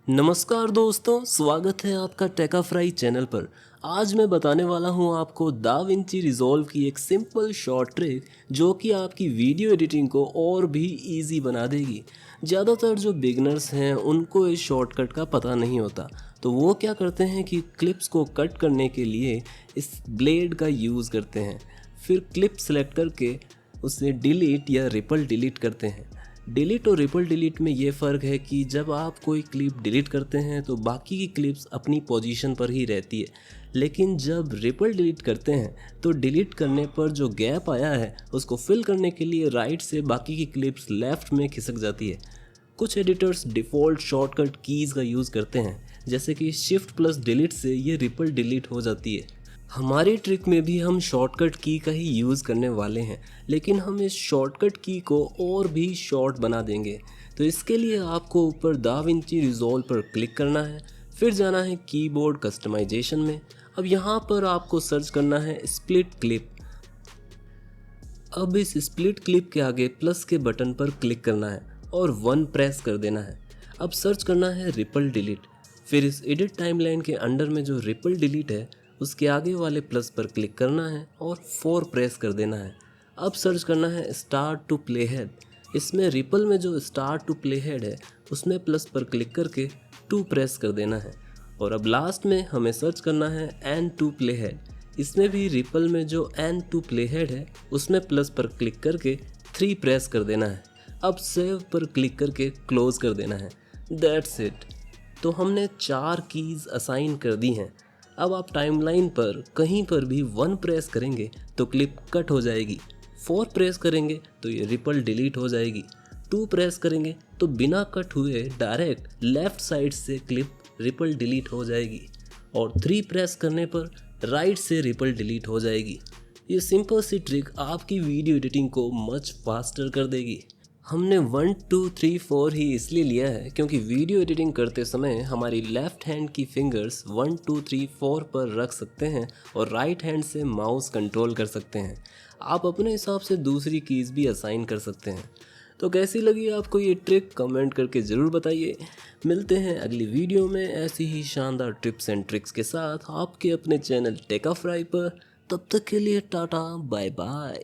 नमस्कार दोस्तों, स्वागत है आपका टेकाफ्राई चैनल पर। आज मैं बताने वाला हूं आपको दाविंची रिजॉल्व की एक सिंपल शॉर्ट ट्रिक जो कि आपकी वीडियो एडिटिंग को और भी इजी बना देगी। ज़्यादातर जो बिगनर्स हैं उनको इस शॉर्टकट का पता नहीं होता, तो वो क्या करते हैं कि क्लिप्स को कट करने के लिए इस ब्लेड का यूज़ करते हैं। फिर क्लिप सेलेक्ट करके उसे डिलीट या रिपल डिलीट करते हैं। डिलीट और रिपल डिलीट में ये फ़र्क है कि जब आप कोई क्लिप डिलीट करते हैं तो बाकी की क्लिप्स अपनी पोजीशन पर ही रहती है, लेकिन जब रिपल डिलीट करते हैं तो डिलीट करने पर जो गैप आया है उसको फिल करने के लिए राइट से बाकी की क्लिप्स लेफ़्ट में खिसक जाती है। कुछ एडिटर्स डिफ़ॉल्ट शॉर्टकट कीज़ का यूज़ करते हैं, जैसे कि शिफ्ट प्लस डिलीट से ये रिपल डिलीट हो जाती है। हमारी ट्रिक में भी हम शॉर्टकट की का ही यूज़ करने वाले हैं, लेकिन हम इस शॉर्टकट की को और भी शॉर्ट बना देंगे। तो इसके लिए आपको ऊपर दाविंची रिजॉल्व पर क्लिक करना है, फिर जाना है कीबोर्ड कस्टमाइजेशन में। अब यहाँ पर आपको सर्च करना है स्प्लिट क्लिप। अब इस स्प्लिट क्लिप के आगे प्लस के बटन पर क्लिक करना है और 1 प्रेस कर देना है। अब सर्च करना है रिपल डिलीट, फिर इस एडिट टाइमलाइन के अंडर में जो रिपल डिलीट है उसके आगे वाले प्लस पर क्लिक करना है और 4 प्रेस कर देना है। अब सर्च करना है स्टार्ट टू प्ले हेड। इसमें रिपल में जो स्टार्ट टू प्ले हेड है उसमें प्लस पर क्लिक करके 2 प्रेस कर देना है। और अब लास्ट में हमें सर्च करना है एंड टू प्ले हेड। इसमें भी रिपल में जो एंड टू प्ले हेड है उसमें प्लस पर क्लिक करके 3 प्रेस कर देना है। अब सेव पर क्लिक करके क्लोज कर देना है। That's it. तो हमने 4 कीज़ असाइन कर दी हैं। अब आप टाइमलाइन पर कहीं पर भी 1 प्रेस करेंगे तो क्लिप कट हो जाएगी, 4 प्रेस करेंगे तो ये रिपल डिलीट हो जाएगी, 2 प्रेस करेंगे तो बिना कट हुए डायरेक्ट लेफ़्ट साइड से क्लिप रिपल डिलीट हो जाएगी, और 3 प्रेस करने पर राइट से रिपल डिलीट हो जाएगी। ये सिंपल सी ट्रिक आपकी वीडियो एडिटिंग को मच फास्टर कर देगी। हमने 1 2 3 4 ही इसलिए लिया है क्योंकि वीडियो एडिटिंग करते समय हमारी लेफ़्ट हैंड की फिंगर्स 1 2 3 4 पर रख सकते हैं और राइट हैंड से माउस कंट्रोल कर सकते हैं। आप अपने हिसाब से दूसरी कीज़ भी असाइन कर सकते हैं। तो कैसी लगी आपको ये ट्रिक, कमेंट करके ज़रूर बताइए। मिलते हैं अगली वीडियो में ऐसी ही शानदार टिप्स एंड ट्रिक्स के साथ आपके अपने चैनल टेकाफ्राई पर। तब तक के लिए टाटा बाय बाय।